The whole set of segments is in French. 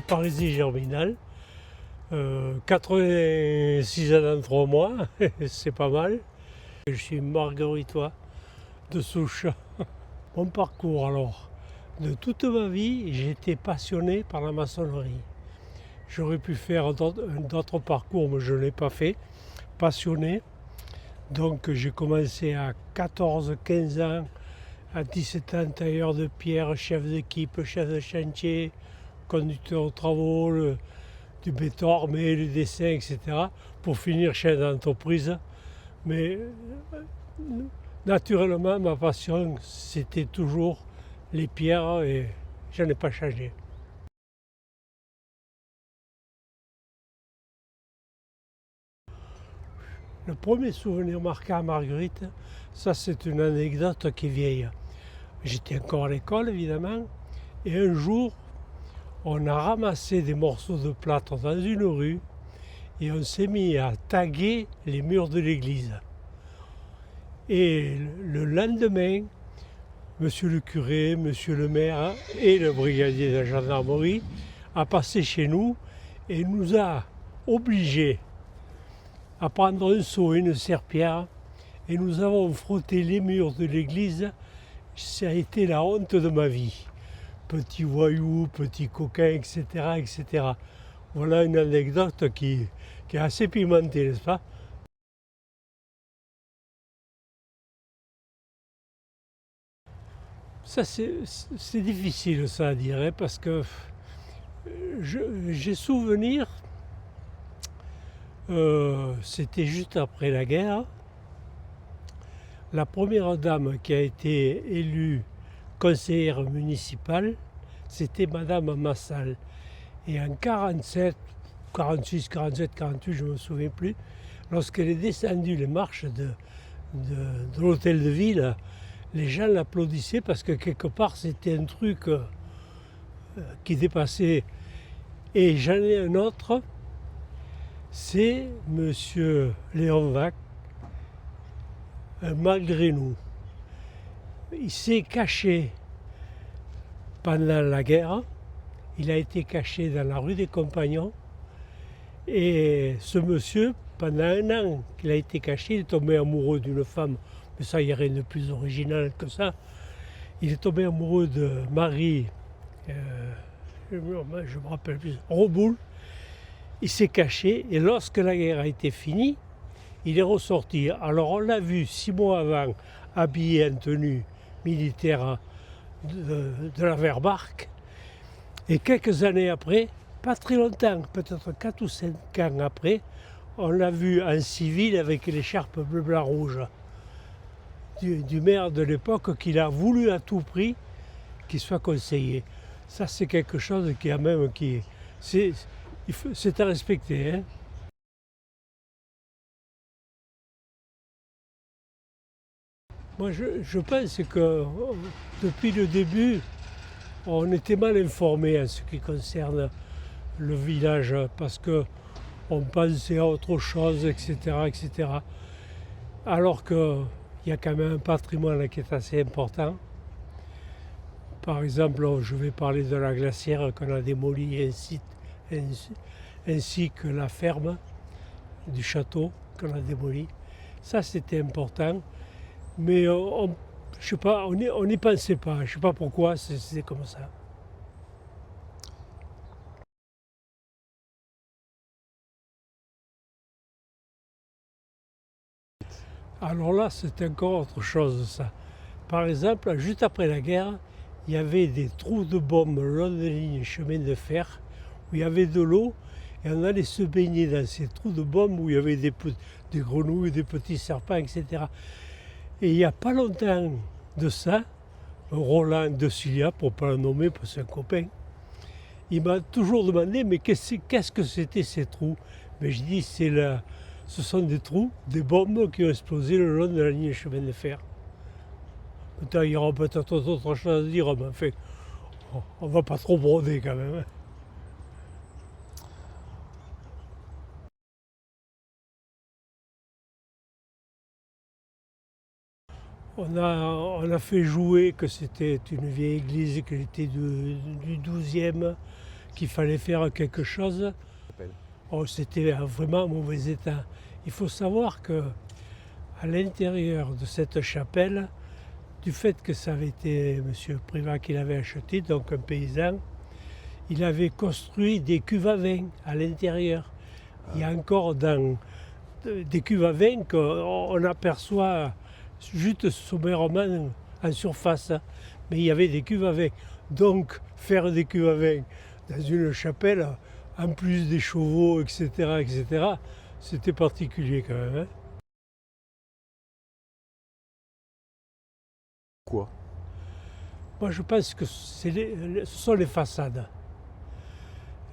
Parisis-Germinal. 86 ans dans 3 mois, c'est pas mal. Je suis margueritois de souche. Mon parcours alors, de toute ma vie, j'ai été passionné par la maçonnerie. J'aurais pu faire d'autres parcours, mais je ne l'ai pas fait. Passionné. Donc j'ai commencé à 14-15 ans, à 17 ans, tailleur de pierre, chef d'équipe, chef de chantier, conducteur de travaux, du béton armé, le dessin, etc. pour finir chef d'entreprise. Mais naturellement, ma passion, c'était toujours les pierres et je n'ai pas changé. Le premier souvenir marquant à Marguerite, ça c'est une anecdote qui est vieille. J'étais encore à l'école évidemment, et un jour, on a ramassé des morceaux de plâtre dans une rue et on s'est mis à taguer les murs de l'église. Et le lendemain, monsieur le curé, monsieur le maire et le brigadier de la gendarmerie a passé chez nous et nous a obligés à prendre un seau et une serpillière et nous avons frotté les murs de l'église. Ça a été la honte de ma vie. Petit voyou, petit coquin, etc., etc. Voilà une anecdote qui est assez pimentée, n'est-ce pas? Ça, c'est difficile ça à dire, hein, parce que j'ai souvenir, c'était juste après la guerre, la première dame qui a été élue conseillère municipale, c'était Madame Massal. Et en 47, 46, 47, 48, je ne me souviens plus, lorsqu'elle est descendue les marches de l'hôtel de ville, les gens l'applaudissaient parce que quelque part c'était un truc qui dépassait. Et j'en ai un autre, c'est Monsieur Léon Vac, malgré nous. Il s'est caché pendant la guerre, il a été caché dans la rue des Compagnons, et ce monsieur, pendant un an qu'il a été caché, il est tombé amoureux d'une femme, mais ça, il n'y a rien de plus original que ça. Il est tombé amoureux de Marie, je me rappelle plus, Roboul. Il s'est caché et lorsque la guerre a été finie, il est ressorti. Alors on l'a vu 6 mois avant, habillé en tenue militaire de la Wehrmacht. Et quelques années après, pas très longtemps, peut-être 4 ou 5 ans après, on l'a vu en civil avec l'écharpe bleu, blanc, rouge du maire de l'époque qu'il a voulu à tout prix qu'il soit conseiller. Ça, c'est quelque chose qui a même c'est à respecter, hein. Moi, je pense que depuis le début, on était mal informé en ce qui concerne le village parce qu'on pensait à autre chose, etc., etc. Alors qu'il y a quand même un patrimoine qui est assez important. Par exemple, je vais parler de la glacière qu'on a démolie ainsi que la ferme du château qu'on a démoli. Ça, c'était important. Mais je sais pas, on n'y pensait pas. Je ne sais pas pourquoi, c'est comme ça. Alors là, c'est encore autre chose, ça. Par exemple, juste après la guerre, il y avait des trous de bombes le long des lignes chemin de fer où il y avait de l'eau et on allait se baigner dans ces trous de bombes où il y avait des grenouilles, des petits serpents, etc. Et il n'y a pas longtemps de ça, Roland de Cilia, pour ne pas le nommer, parce que c'est un copain, il m'a toujours demandé mais qu'est-ce que c'était ces trous? Mais je dis ce sont des trous, des bombes qui ont explosé le long de la ligne chemin de fer. Peut-être il y aura peut-être autre chose à dire, mais enfin, on ne va pas trop broder quand même, hein. On a fait jouer que c'était une vieille église qui était du 12e, qu'il fallait faire quelque chose. Oh, c'était vraiment en mauvais état. Il faut savoir que à l'intérieur de cette chapelle, du fait que ça avait été M. Privat qui l'avait acheté, donc un paysan, il avait construit des cuves à vin à l'intérieur. Il y a encore des cuves à vin qu'on aperçoit juste sommairement en surface. Mais il y avait des cuves à vin. Donc faire des cuves à vin dans une chapelle, en plus des chevaux, etc., c'était particulier quand même. Hein. Quoi? Moi je pense que ce sont les façades.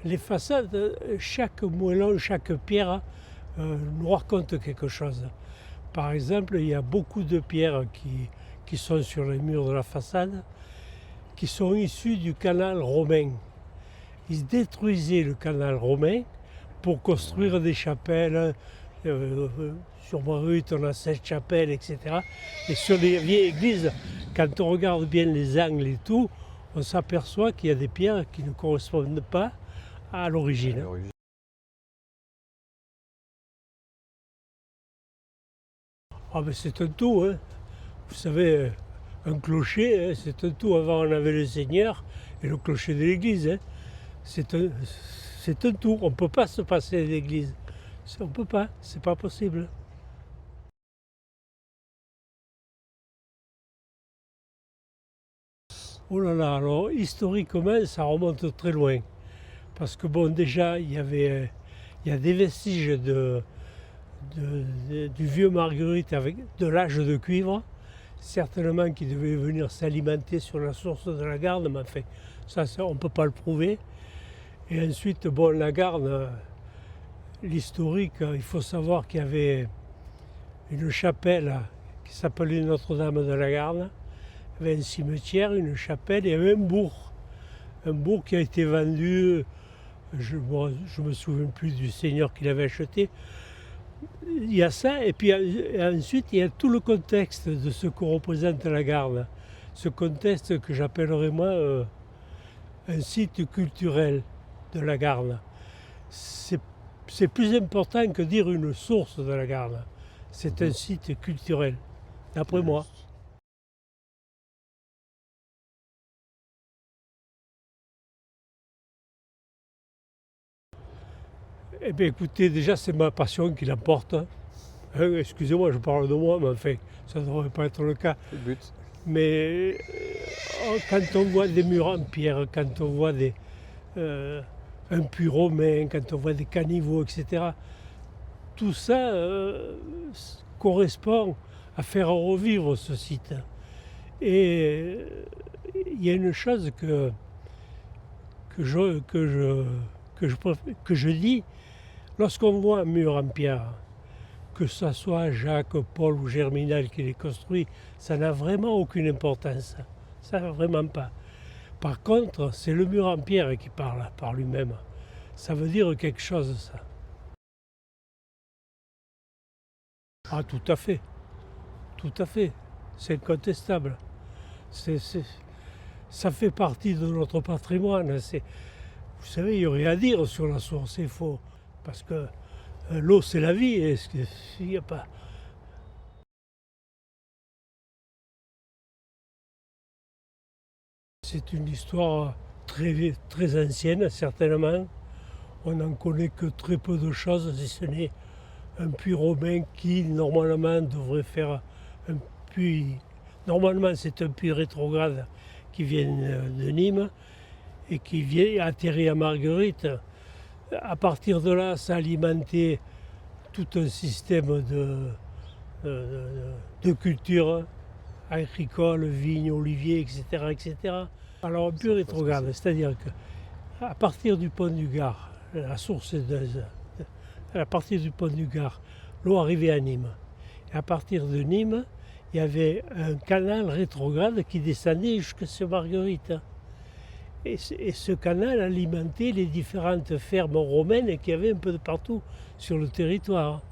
Les façades, chaque moellon, chaque pierre nous raconte quelque chose. Par exemple, il y a beaucoup de pierres qui sont sur les murs de la façade, qui sont issues du canal romain. Ils détruisaient le canal romain pour construire des chapelles. Sur Marguerite, on a 16 chapelles, etc. Et sur les vieilles églises, quand on regarde bien les angles et tout, on s'aperçoit qu'il y a des pierres qui ne correspondent pas à l'origine. Ah ben c'est un tout, hein. Vous savez, un clocher, hein, c'est un tout. Avant on avait le Seigneur et le clocher de l'église. Hein. C'est un tout, on ne peut pas se passer de l'église. On ne peut pas, c'est pas possible. Oh là là, alors historiquement ça remonte très loin. Parce que bon déjà il y a des vestiges du vieux Marguerite avec de l'âge de cuivre, certainement qui devait venir s'alimenter sur la source de la Garde, mais enfin ça on ne peut pas le prouver. Et ensuite, bon, la Garde, l'historique, il faut savoir qu'il y avait une chapelle qui s'appelait Notre-Dame de la Garde, il y avait un cimetière, une chapelle et il y avait un bourg. Un bourg qui a été vendu, je ne me souviens plus du seigneur qui l'avait acheté. Il y a ça, et puis ensuite il y a tout le contexte de ce que représente la Garde. Ce contexte que j'appellerais moi un site culturel de la Garde. C'est plus important que dire une source de la Garde. C'est un site culturel, d'après moi. Eh bien écoutez, déjà c'est ma passion qui l'emporte. Hein, excusez-moi, je parle de moi, mais enfin, ça ne devrait pas être le cas. C'est le but. Mais quand on voit des murs en pierre, quand on voit un puits romain, quand on voit des caniveaux, etc., tout ça correspond à faire revivre ce site. Et il y a une chose que je dis, lorsqu'on voit un mur en pierre, que ce soit Jacques, Paul ou Germinal qui les construit, ça n'a vraiment aucune importance. Ça n'a vraiment pas. Par contre, c'est le mur en pierre qui parle par lui-même. Ça veut dire quelque chose, ça. Ah, tout à fait. Tout à fait. C'est incontestable. Ça fait partie de notre patrimoine. Vous savez, il n'y a rien à dire sur la source, c'est faux. Parce que l'eau, c'est la vie. Et il n'y a pas. C'est une histoire très, très ancienne, certainement. On n'en connaît que très peu de choses, si ce n'est un puits romain qui, normalement, devrait faire un puits. Normalement, c'est un puits rétrograde qui vient de Nîmes et qui vient atterrir à Marguerite. À partir de là, ça alimentait tout un système de culture agricole, vignes, oliviers, etc. Alors un puits rétrograde, c'est-à-dire qu'à partir du pont du Gard, la source à partir du pont du Gard, l'eau arrivait à Nîmes. Et à partir de Nîmes, il y avait un canal rétrograde qui descendait jusqu'à Marguerite. Et ce canal alimentait les différentes fermes romaines qu'il y avait un peu de partout sur le territoire.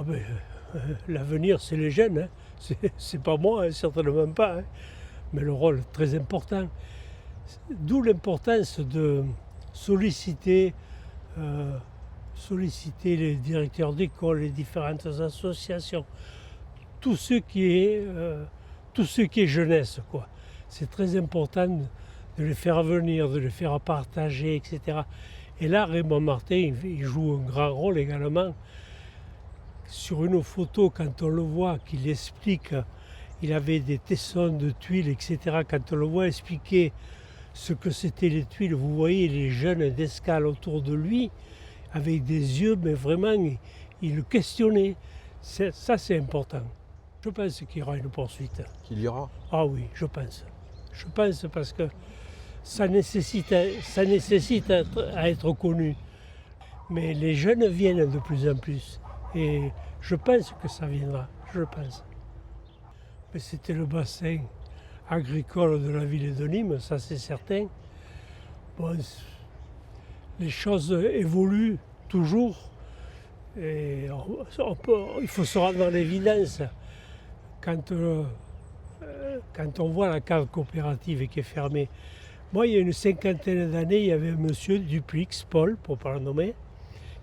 Ah ben, L'avenir, c'est les jeunes, hein. C'est pas moi, hein, certainement pas, hein. Mais le rôle est très important. D'où l'importance de solliciter, euh, solliciter les directeurs d'école, les différentes associations, tout ce qui est, tout ce qui est jeunesse, quoi. C'est très important de les faire venir, de les faire partager, etc. Et là, Raymond Martin, il joue un grand rôle également. Sur une photo, quand on le voit, qu'il explique, il avait des tessons de tuiles, etc. Quand on le voit expliquer ce que c'était les tuiles, vous voyez les jeunes d'escale autour de lui, avec des yeux, mais vraiment, il le questionnait. Ça, c'est important. Je pense qu'il y aura une poursuite. Qu'il y aura? Ah oui, je pense. Je pense parce que ça nécessite à être connu. Mais les jeunes viennent de plus en plus. Et je pense que ça viendra, je pense. Mais c'était le bassin agricole de la ville de Nîmes, ça c'est certain. Bon, les choses évoluent toujours. Et il faut se rendre dans l'évidence. Quand on voit la cave coopérative qui est fermée. Moi, il y a une cinquantaine d'années, il y avait un monsieur Duplix, Paul, pour ne pas le nommer,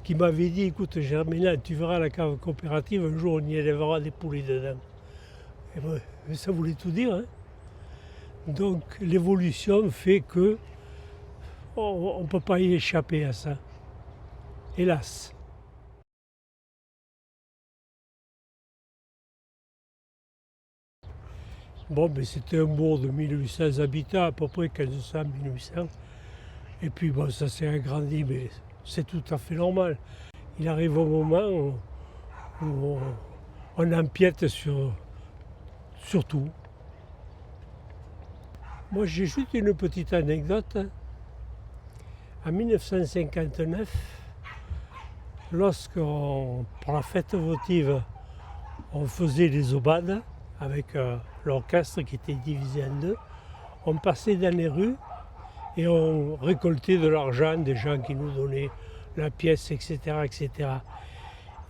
qui m'avait dit, écoute Germinal, tu verras la cave coopérative, un jour on y élèvera des poulets dedans. Et ben, ça voulait tout dire, hein. Donc l'évolution fait que on ne peut pas y échapper à ça. Hélas. Bon, mais c'était un bourg de 1800 habitants, à peu près 1500, 1800. Et puis bon, ça s'est agrandi, mais c'est tout à fait normal. Il arrive au moment où on empiète sur tout. Moi, j'ai juste une petite anecdote. En 1959, pour la fête votive, on faisait les aubades avec l'orchestre qui était divisé en deux. On passait dans les rues et on récoltait de l'argent des gens qui nous donnaient la pièce, etc. etc.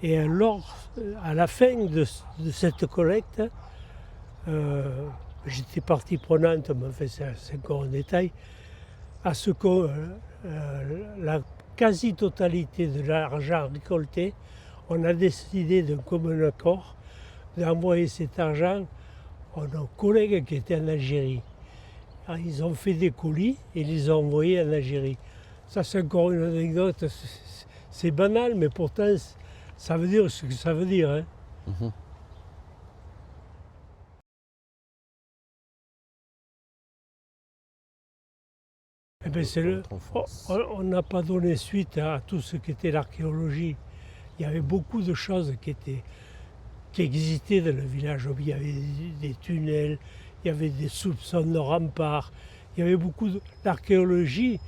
Et alors, à la fin de cette collecte, j'étais partie prenante, mais enfin c'est encore un détail, à ce que la quasi-totalité de l'argent récolté, on a décidé d'un commun accord d'envoyer cet argent à nos collègues qui étaient en Algérie. Alors, ils ont fait des colis et ils les ont envoyés en Algérie. Ça, c'est encore une anecdote, c'est banal, mais pourtant, ça veut dire ce que ça veut dire, hein. Mmh. Eh bien, on n'a pas donné suite à tout ce qu'était l'archéologie. Il y avait beaucoup de choses qui existaient dans le village. Il y avait des tunnels, il y avait des soupçons de remparts. Il y avait beaucoup de... L'archéologie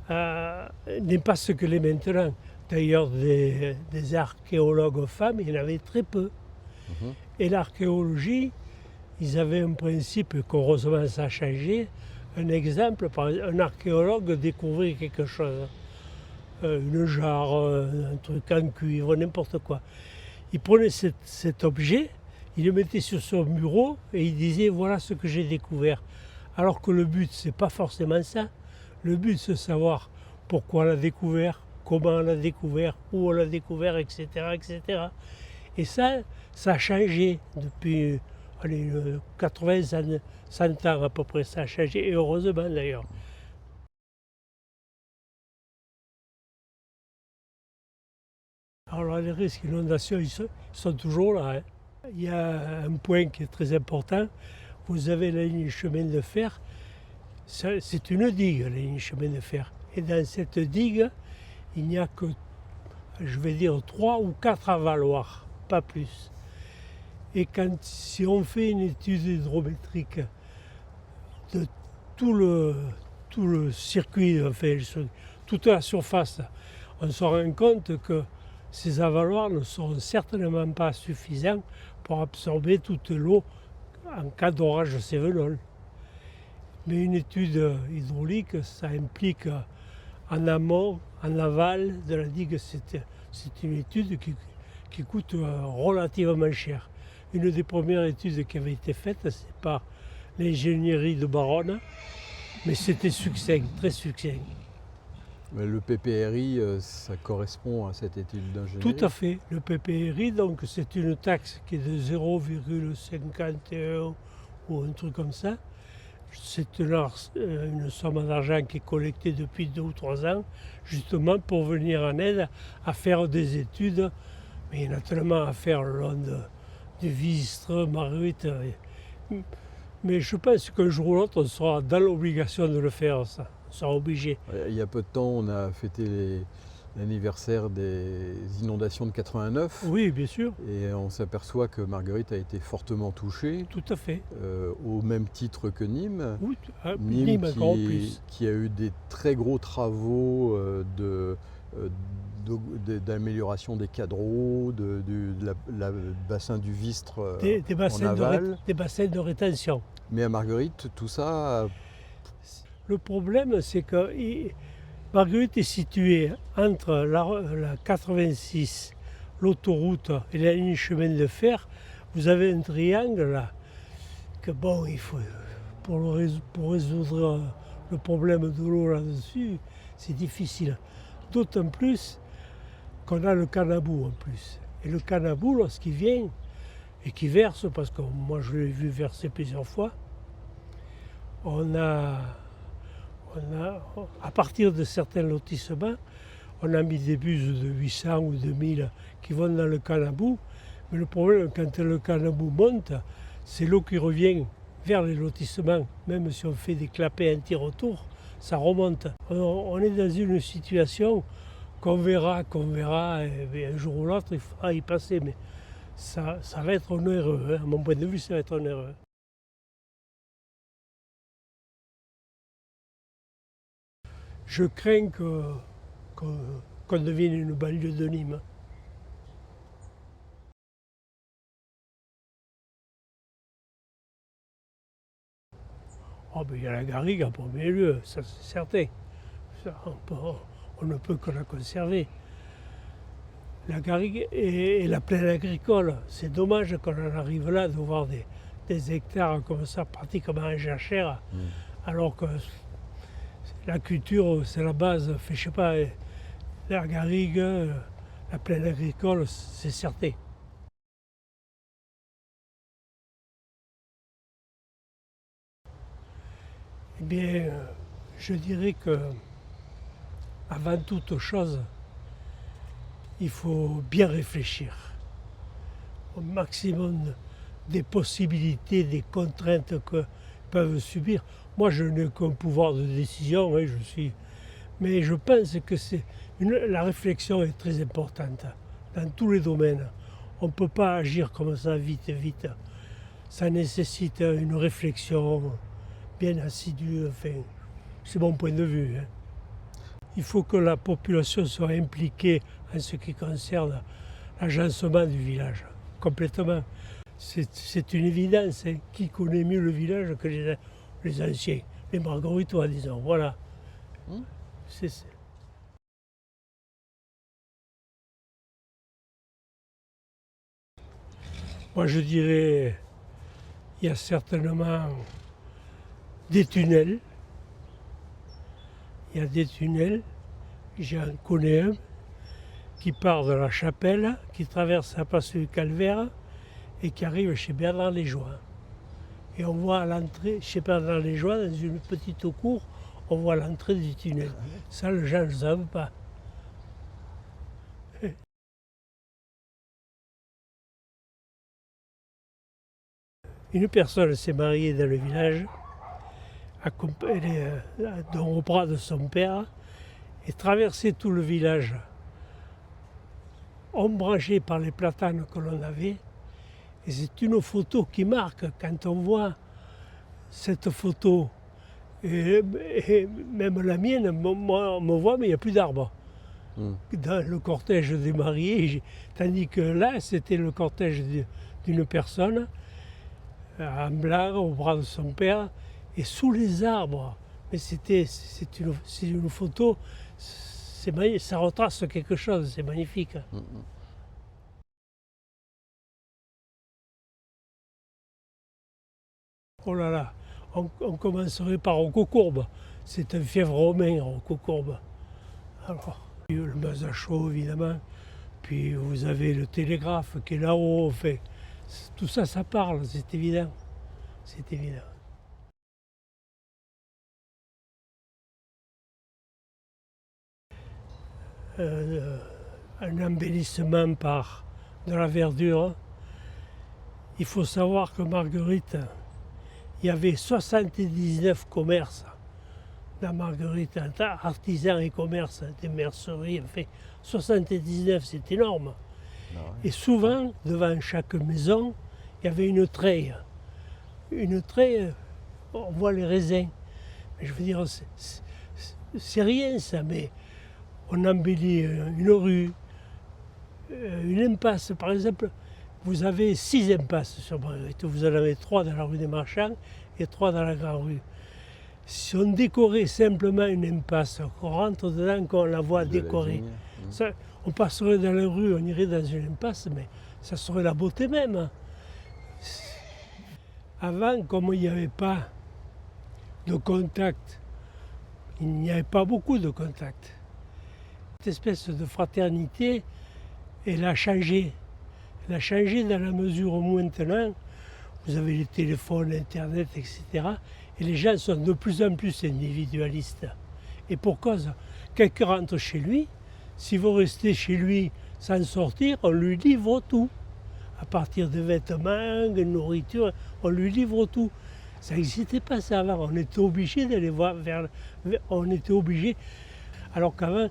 n'est pas ce qu'elle est maintenant. D'ailleurs, des archéologues femmes, il y en avait très peu. Mmh. Et l'archéologie, ils avaient un principe qu'heureusement ça a changé. Un exemple, un archéologue découvrait quelque chose, une jarre, un truc en cuivre, n'importe quoi. Il prenait cet objet, il le mettait sur son bureau et il disait voilà ce que j'ai découvert. Alors que le but, c'est pas forcément ça. Le but, c'est de savoir pourquoi on l'a découvert, comment on l'a découvert, où on l'a découvert, etc., etc. Et ça a changé depuis 80 ans, 100 ans à peu près, ça a changé, et heureusement d'ailleurs. Alors les risques d'inondation, ils sont toujours là, hein. Il y a un point qui est très important, vous avez la ligne chemin de fer, c'est une digue, la ligne chemin de fer. Et dans cette digue, il n'y a que, je vais dire, 3 ou 4 avaloirs, pas plus. Et si on fait une étude hydrométrique de tout le circuit, enfin, toute la surface, on se rend compte que ces avaloirs ne seront certainement pas suffisants pour absorber toute l'eau en cas d'orage cévenol. Mais une étude hydraulique, ça implique en amont, en aval de la digue, c'est une étude qui coûte relativement cher. Une des premières études qui avait été faite, c'est par l'ingénierie de Baronne, mais c'était succinct, très succinct. Mais le PPRI, ça correspond à cette étude d'ingénierie? Tout à fait. Le PPRI, donc, c'est une taxe qui est de 0,51 ou un truc comme ça. C'est une somme d'argent qui est collectée depuis 2 ou 3 ans, justement pour venir en aide à faire des études, mais naturellement à faire le long du Vistre, Marguerite. Mais je pense qu'un jour ou l'autre, on sera dans l'obligation de le faire, ça. On sera obligé. Il y a peu de temps, on a fêté l'anniversaire des inondations de 89. Oui, bien sûr. Et on s'aperçoit que Marguerite a été fortement touchée, Tout à fait. au même titre que Nîmes. Oui, Nîmes encore plus. qui a eu des très gros travaux d'amélioration des cadreaux, la bassin du Vistre Des en bassins aval. des bassins de rétention. Mais à Marguerite, tout ça, Le problème, c'est que Marguerite est située entre la 86, l'autoroute et la ligne chemin de fer. Vous avez un triangle là, que bon, il faut, pour résoudre le problème de l'eau là-dessus, c'est difficile. D'autant plus qu'on a le Canabou en plus. Et le Canabou, lorsqu'il vient et qu'il verse, parce que moi je l'ai vu verser plusieurs fois, à partir de certains lotissements, on a mis des buses de 800 ou de 1000 qui vont dans le Canabou. Mais le problème, quand le Canabou monte, c'est l'eau qui revient vers les lotissements. Même si on fait des clapets anti-retour, ça remonte. On est dans une situation qu'on verra, et un jour ou l'autre, il faudra y passer. Mais ça va être onéreux, hein. À mon point de vue, ça va être onéreux. Je crains qu'on devienne une banlieue de Nîmes. Oh, ben, il y a la garrigue en premier lieu, ça c'est certain. Ça, on ne peut que la conserver. La garrigue et la plaine agricole, c'est dommage qu'on en arrive là de voir des hectares comme ça pratiquement en jachère, alors que la culture, c'est la base. Je sais pas, la garrigue, la plaine agricole, c'est certain. Eh bien, je dirais que, avant toute chose, il faut bien réfléchir au maximum des possibilités, des contraintes que peuvent subir. Moi, je n'ai qu'un pouvoir de décision, hein, mais je pense que la réflexion est très importante dans tous les domaines. On ne peut pas agir comme ça vite. Ça nécessite une réflexion bien assidue. Enfin, c'est mon point de vue, hein. Il faut que la population soit impliquée en ce qui concerne l'agencement du village, complètement. C'est une évidence, hein. Qui connaît mieux le village que les anciens, les Margueritois, disons, voilà. Moi, je dirais, il y a certainement des tunnels. Il y a des tunnels, j'en connais un, qui part de la Chapelle, qui traverse la place du Calvaire et qui arrive chez Bernard Léjoin. Et on voit à l'entrée, chez Bernard Léjoin, dans une petite cour, on voit l'entrée du tunnel. Ça, les gens ne le savent pas. Une personne s'est mariée dans le village, au bras de son père, et traversait tout le village, ombragé par les platanes que l'on avait. Et c'est une photo qui marque quand on voit cette photo. Et même la mienne, moi, on me voit, mais il n'y a plus d'arbres. Dans le cortège des mariés, tandis que là, c'était le cortège d'une personne, en blanc, au bras de son père, et sous les arbres. Mais c'est une photo, ça retrace quelque chose, c'est magnifique. Oh là là, on commencerait par Rococourbe. C'est un fief romain, Rococourbe. Alors, le Mazachot, évidemment. Puis vous avez le télégraphe qui est là-haut. Enfin, tout ça, ça parle, c'est évident. C'est évident. Un embellissement par de la verdure. Il faut savoir que Marguerite, il y avait 79 commerces dans Marguerite, artisans et commerces, des merceries, enfin 79, c'est énorme. Ah ouais. Et souvent, devant chaque maison, il y avait une treille. Une treille, on voit les raisins. Mais je veux dire, c'est rien ça, mais on embellit une rue, une impasse. Par exemple, vous avez 6 impasses sur Marguerite. Vous en avez 3 dans la rue des Marchands et 3 dans la grande rue. Si on décorait simplement une impasse, qu'on rentre dedans, qu'on la voit décorée, ça, on passerait dans la rue, on irait dans une impasse, mais ça serait la beauté même. Avant, comme il n'y avait pas de contact, il n'y avait pas beaucoup de contact. Cette espèce de fraternité, elle a changé. Elle a changé dans la mesure où maintenant, vous avez les téléphones, Internet, etc. Et les gens sont de plus en plus individualistes. Et pour cause, quelqu'un rentre chez lui, s'il veut rester chez lui sans sortir, on lui livre tout. À partir de vêtements, de nourriture, on lui livre tout. Ça n'existait pas ça avant. On était obligé d'aller voir on était obligé. Alors qu'avant,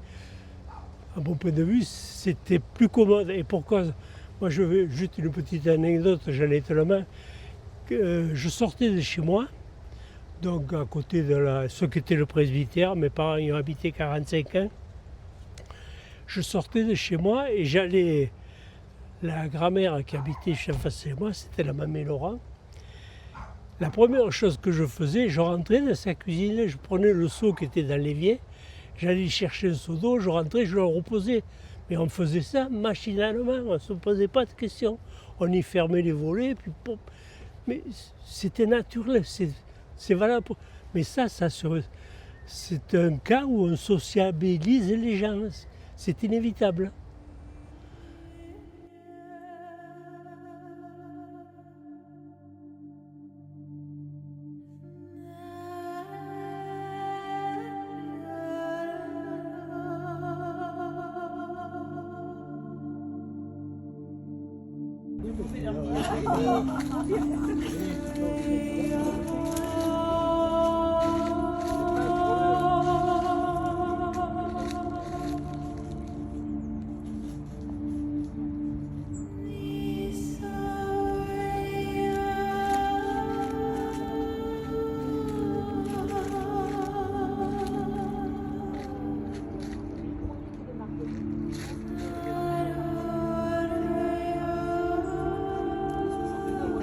à mon point de vue, c'était plus commode. Et pour cause, moi je veux juste une petite anecdote, j'en ai tellement. Je sortais de chez moi, donc à côté de ce qu'était le presbytère, mes parents y ont habité 45 ans. Je sortais de chez moi et j'allais, la grand-mère qui habitait en face de moi, c'était la mamie Laurent. La première chose que je faisais, je rentrais dans sa cuisine, je prenais le seau qui était dans l'évier, j'allais chercher un seau d'eau, je rentrais, je le reposais. Mais on faisait ça machinalement, on ne se posait pas de questions. On y fermait les volets, puis pop. Mais c'était naturel, c'est valable. Mais ça c'est un cas où on sociabilise les gens. C'est inévitable.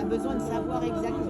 Besoin de savoir exactement.